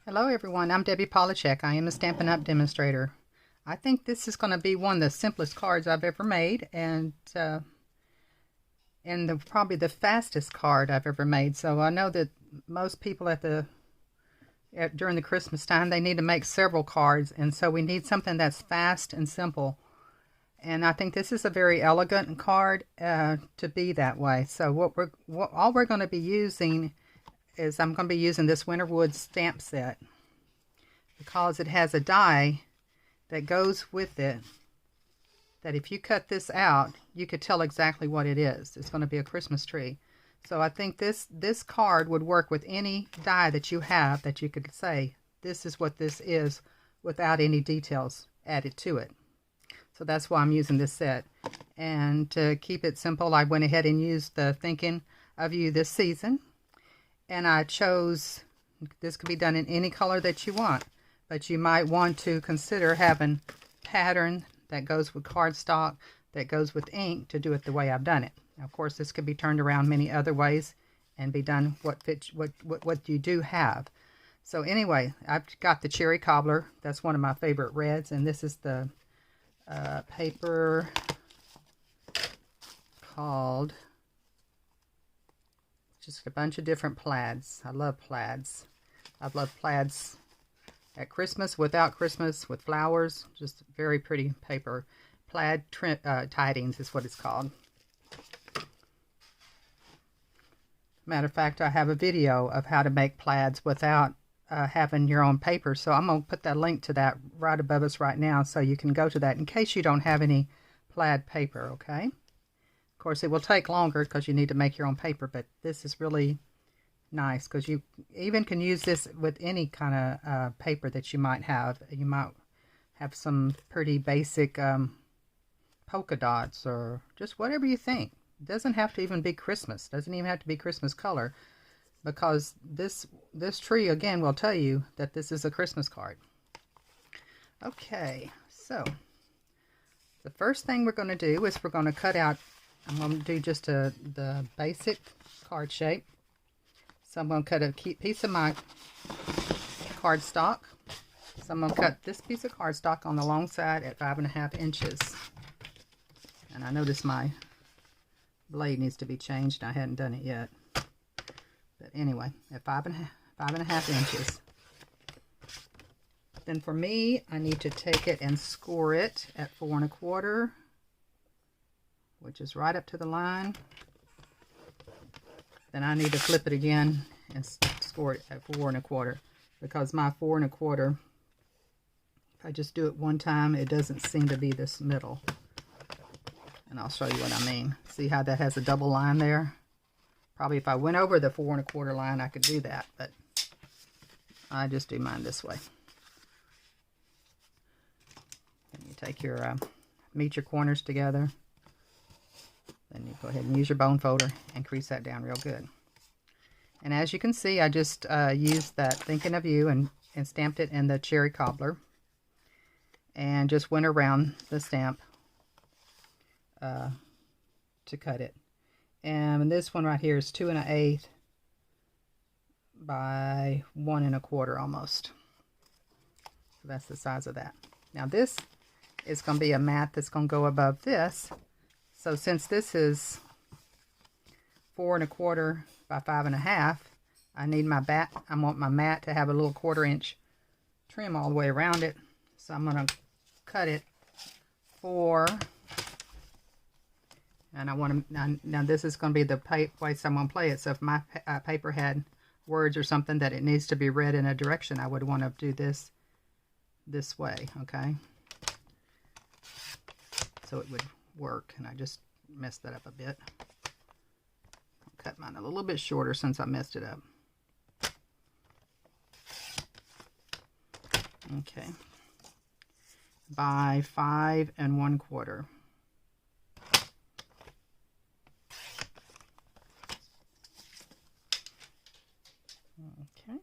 Hello everyone, I'm Debbie Polachek. I am a Stampin' Up! Demonstrator. I think this is going to be one of the simplest cards I've ever made, and probably the fastest card I've ever made. So I know that most people during the Christmas time, they need to make several cards, and so we need something that's fast and simple. And I think this is a very elegant card to be that way. So all we're going to be using is I'm going to be using this Winterwood stamp set because it has a die that goes with it that if you cut this out, you could tell exactly what it is. It's going to be a Christmas tree. So I think this card would work with any die that you have that you could say, this is what this is without any details added to it. So that's why I'm using this set. And to keep it simple, I went ahead and used the Thinking of You this season. And I chose, this could be done in any color that you want, but you might want to consider having pattern that goes with cardstock, that goes with ink to do it the way I've done it. Now, of course, this could be turned around many other ways and be done what fits what you do have. So anyway, I've got the Cherry Cobbler. That's one of my favorite reds, and this is the paper called just a bunch of different plaids. I love plaids. I've loved plaids at Christmas, without Christmas, with flowers. Just very pretty paper. Plaid tidings is what it's called. Matter of fact, I have a video of how to make plaids without having your own paper. So I'm going to put that link to that right above us right now so you can go to that in case you don't have any plaid paper, okay? Of course, it will take longer because you need to make your own paper, but this is really nice because you even can use this with any kind of paper that you might have. You might have some pretty basic polka dots or just whatever you think. It doesn't have to even be Christmas. It doesn't even have to be Christmas color because this tree, again, will tell you that this is a Christmas card. Okay, so the first thing we're going to do is we're going to cut out. I'm going to do just the basic card shape. So I'm going to cut a piece of my cardstock. So I'm going to cut this piece of cardstock on the long side at 5.5 inches. And I notice my blade needs to be changed. I hadn't done it yet. But anyway, at 5.5 inches. Then for me, I need to take it and score it at 4.25, which is right up to the line. Then I need to flip it again and score it at 4.25 because my 4.25, if I just do it one time, it doesn't seem to be this middle. And I'll show you what I mean. See how that has a double line there? Probably if I went over the 4.25 line, I could do that, but I just do mine this way. And you take your, meet your corners together. Then you go ahead and use your bone folder and crease that down real good. And as you can see, I just used that Thinking of You and stamped it in the Cherry Cobbler. And just went around the stamp to cut it. And this one right here is 2 1/8 by 1 1/4 almost. So that's the size of that. Now this is going to be a mat that's going to go above this. So since this is 4.25 by 5.5, I need my I want my mat to have a little 1/4 inch trim all the way around it. So I'm going to cut it 4. And I want to, now this is going to be the place I'm going to play it. So if my paper had words or something that it needs to be read in a direction, I would want to do this way, okay? So it would work, and I just messed that up a bit. I'll cut mine a little bit shorter since I messed it up. Okay. By 5 1/4. Okay.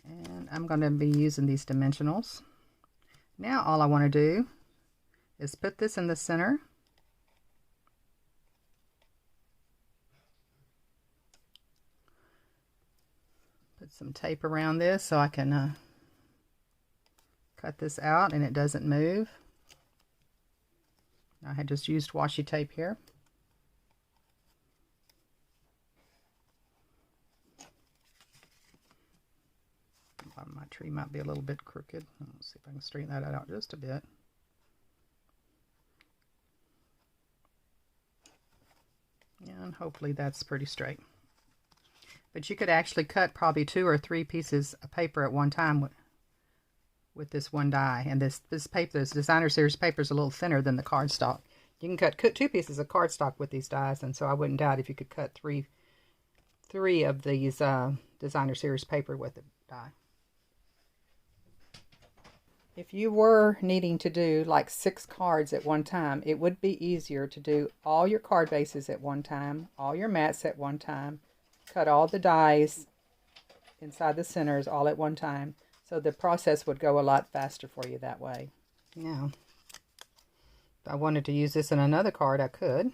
And I'm going to be using these dimensionals. Now all I want to do is put this in the center. Put some tape around this so I can cut this out and it doesn't move. I had just used washi tape here. The bottom of my tree might be a little bit crooked. Let's see if I can straighten that out just a bit. And hopefully that's pretty straight. But you could actually cut probably 2 or 3 pieces of paper at one time with this one die. And this paper, this designer series paper, is a little thinner than the cardstock. You can cut 2 pieces of cardstock with these dies, and so I wouldn't doubt if you could cut three of these designer series paper with a die. If you were needing to do like 6 cards at one time, it would be easier to do all your card bases at one time, all your mats at one time, cut all the dies inside the centers all at one time. So the process would go a lot faster for you that way. Now, if I wanted to use this in another card, I could.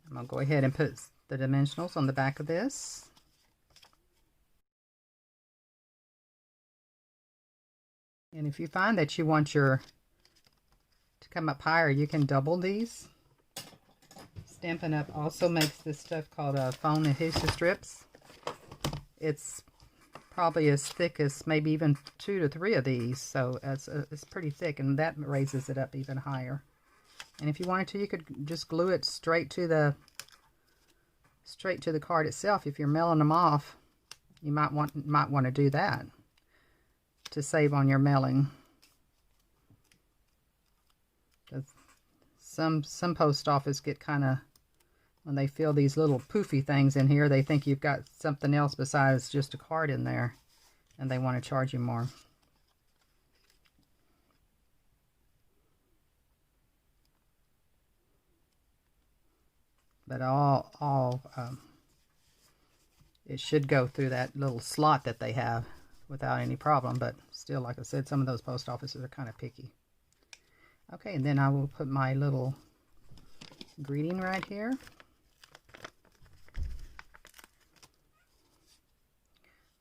I'm going to go ahead and put the dimensionals on the back of this. And if you find that you want your to come up higher, you can double these. Stampin' Up also makes this stuff called foam adhesive strips. It's probably as thick as maybe even 2 to 3 of these, so it's pretty thick, and that raises it up even higher. And if you wanted to, you could just glue it straight to the card itself. If you're mailing them off, you might want to do that to save on your mailing. Some post office get kind of, when they feel these little poofy things in here, they think you've got something else besides just a card in there, and they want to charge you more. But it should go through that little slot that they have without any problem. But still, like I said, some of those post offices are kind of picky. Okay, and then I will put my little greeting right here.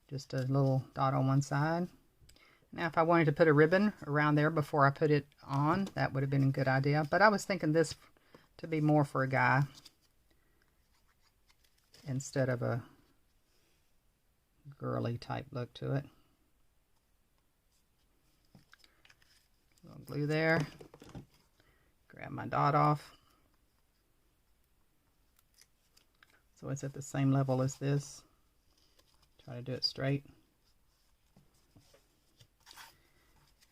Just a little dot on one side. Now, if I wanted to put a ribbon around there before I put it on, that would have been a good idea. But I was thinking this to be more for a guy instead of a girly type look to it. A little glue there. Grab my dot off. So it's at the same level as this. Try to do it straight.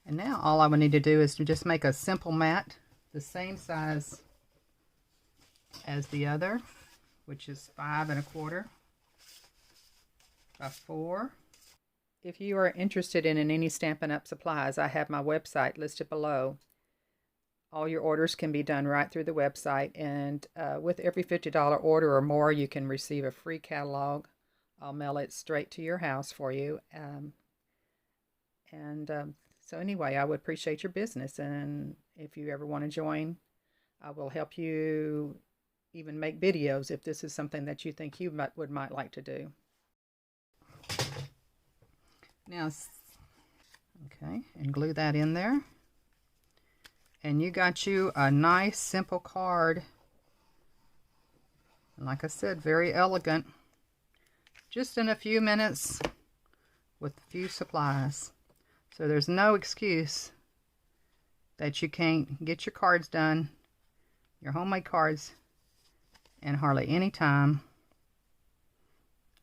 And now all I would need to do is to just make a simple mat the same size as the other, which is 5 1/4 by 4. If you are interested in any Stampin' Up supplies, I have my website listed below. All your orders can be done right through the website, and with every $50 order or more, you can receive a free catalog. I'll mail it straight to your house for you. So anyway, I would appreciate your business, and if you ever want to join, I will help you even make videos if this is something that you think you might like to do. Now, okay, and glue that in there. And you got you a nice simple card. And like I said, very elegant. Just in a few minutes with a few supplies. So there's no excuse that you can't get your cards done, your homemade cards, in hardly any time.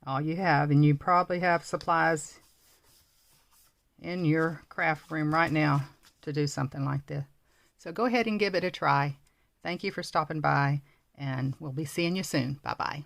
All you have, and you probably have supplies in your craft room right now to do something like this. So go ahead and give it a try. Thank you for stopping by, and we'll be seeing you soon. Bye-bye.